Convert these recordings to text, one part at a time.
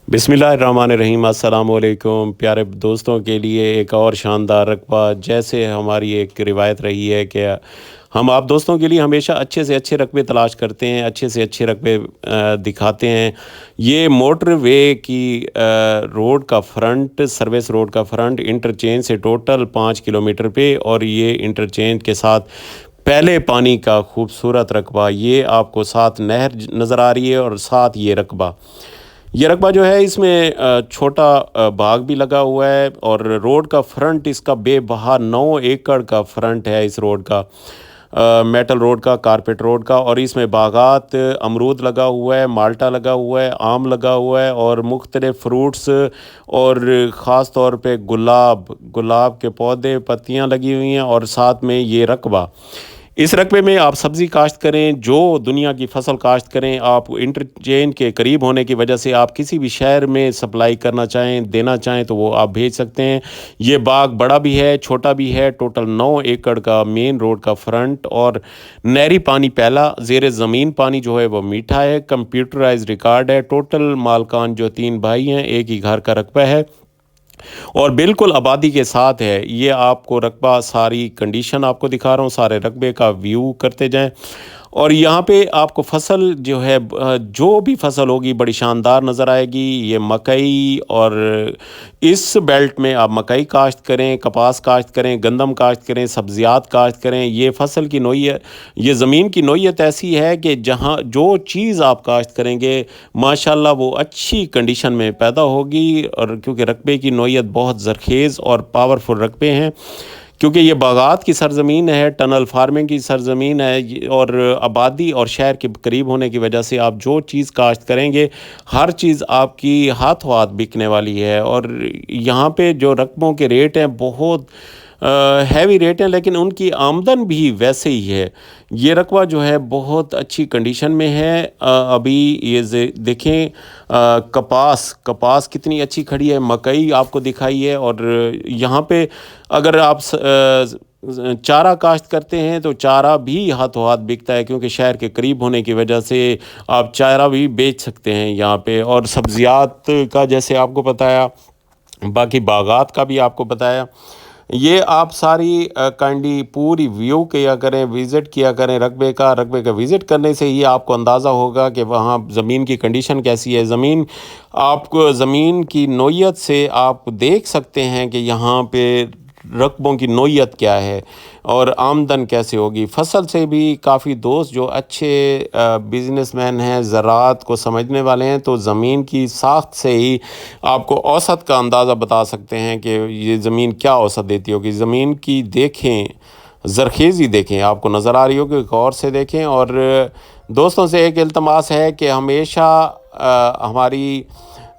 बिस्मिल्लाहिर्रहमानिर्रहीम अस्सलाम वालेकुम प्यारे दोस्तों के लिए एक और शानदार रकबा। जैसे हमारी एक रिवायत रही है कि हम आप दोस्तों के लिए हमेशा अच्छे से अच्छे रकबे तलाश करते हैं, अच्छे से अच्छे रकबे दिखाते हैं। ये मोटर वे की रोड का फ्रंट, सर्विस रोड का फ्रंट इंटरचेंज से टोटल 5 किलोमीटर पे, और ये इंटरचेंज के साथ पहले पानी का खूबसूरत रकबा। ये आपको साथ नहर नज़र आ रही है और साथ ये रकबा जो है इसमें छोटा बाग भी लगा हुआ है, और रोड का फ्रंट इसका बेबहा 9 एकड़ का फ्रंट है इस रोड का, मेटल रोड का, कारपेट रोड का। और इसमें बागात, अमरूद लगा हुआ है, माल्टा लगा हुआ है, आम लगा हुआ है, और मुख्तलिफ फ्रूट्स, और ख़ास तौर पे गुलाब के पौधे, पत्तियां लगी हुई हैं। और साथ में ये रकबा, इस रकबे में आप सब्ज़ी काश्त करें, जो दुनिया की फसल काश्त करें, आप इंटरचेंज के करीब होने की वजह से आप किसी भी शहर में सप्लाई करना चाहें, देना चाहें, तो वो आप भेज सकते हैं। ये बाग बड़ा भी है, छोटा भी है। टोटल 9 एकड़ का मेन रोड का फ्रंट, और नहरी पानी पहला, ज़ेर ज़मीन पानी जो है वो मीठा है। कंप्यूटराइज रिकॉर्ड है। टोटल मालकान जो 3 भाई हैं, एक ही घर का रकबा है, और बिल्कुल आबादी के साथ है। ये आपको रकबा, सारी कंडीशन आपको दिखा रहा हूँ, सारे रकबे का व्यू करते जाएं। और यहाँ पे आपको फसल जो है, जो भी फसल होगी बड़ी शानदार नज़र आएगी। ये मकई, और इस बेल्ट में आप मकई काश्त करें, कपास काश्त करें, गंदम काश्त करें, सब्जियात काश्त करें। ये फसल की नौइयत, ये ज़मीन की नौइयत ऐसी है कि जहाँ जो चीज़ आप काश्त करेंगे माशाल्लाह वो अच्छी कंडीशन में पैदा होगी। और क्योंकि रकबे की नौइयत बहुत ज़रखेज़ और पावरफुल रकबे हैं, क्योंकि ये बागात की सरज़मीन है, टनल फार्मिंग की सरज़मीन है, और आबादी और शहर के करीब होने की वजह से आप जो चीज़ काश्त करेंगे, हर चीज़ आपकी हाथों हाथ बिकने वाली है। और यहाँ पे जो रकबों के रेट हैं, बहुत हैवी रेट हैं, लेकिन उनकी आमदन भी वैसे ही है। ये रकबा जो है बहुत अच्छी कंडीशन में है। अभी ये देखें, कपास कपास कितनी अच्छी खड़ी है, मकई आपको दिखाई है। और यहाँ पे अगर आप चारा काश्त करते हैं तो चारा भी हाथों हाथ बिकता है, क्योंकि शहर के करीब होने की वजह से आप चारा भी बेच सकते हैं यहाँ पे। और सब्जियात का जैसे आपको बताया, बाकी बागात का भी आपको बताया। ये आप सारी काइंडली पूरी व्यू किया करें, विज़िट किया करें रकबे का विज़िट करने से ही आपको अंदाज़ा होगा कि वहाँ ज़मीन की कंडीशन कैसी है। आपको ज़मीन की नौइयत से आप देख सकते हैं कि यहाँ पे रकबों की नौइयत क्या है और आमदन कैसे होगी। फसल से भी काफ़ी दोस्त जो अच्छे बिजनेसमैन हैं, ज़राअत को समझने वाले हैं, तो ज़मीन की साख्त से ही आपको औसत का अंदाज़ा बता सकते हैं कि ये ज़मीन क्या औसत देती होगी। ज़मीन की देखें, ज़रखेज़ी देखें, आपको नज़र आ रही होगी, गौर से देखें। और दोस्तों से एक इल्तमास है कि हमेशा हमारी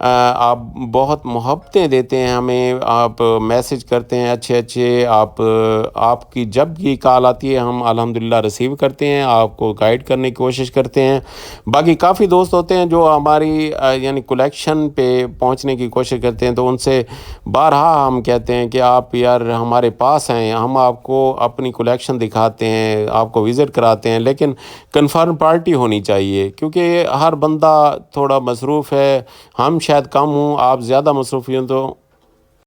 आप बहुत मोहब्बतें देते हैं हमें, आप मैसेज करते हैं अच्छे अच्छे, आपकी जब भी कॉल आती है हम अल्हम्दुलिल्लाह रिसीव करते हैं, आपको गाइड करने की कोशिश करते हैं। बाकी काफ़ी दोस्त होते हैं जो हमारी यानी कलेक्शन पे पहुंचने की कोशिश करते हैं, तो उनसे बारहा हम कहते हैं कि आप यार हमारे पास हैं, हम आपको अपनी कलेक्शन दिखाते हैं, आपको विज़िट कराते हैं, लेकिन कन्फर्म पार्टी होनी चाहिए, क्योंकि हर बंदा थोड़ा मसरूफ़ है। हम शायद कम हूँ, आप ज़्यादा मसरूफ़ हैं, तो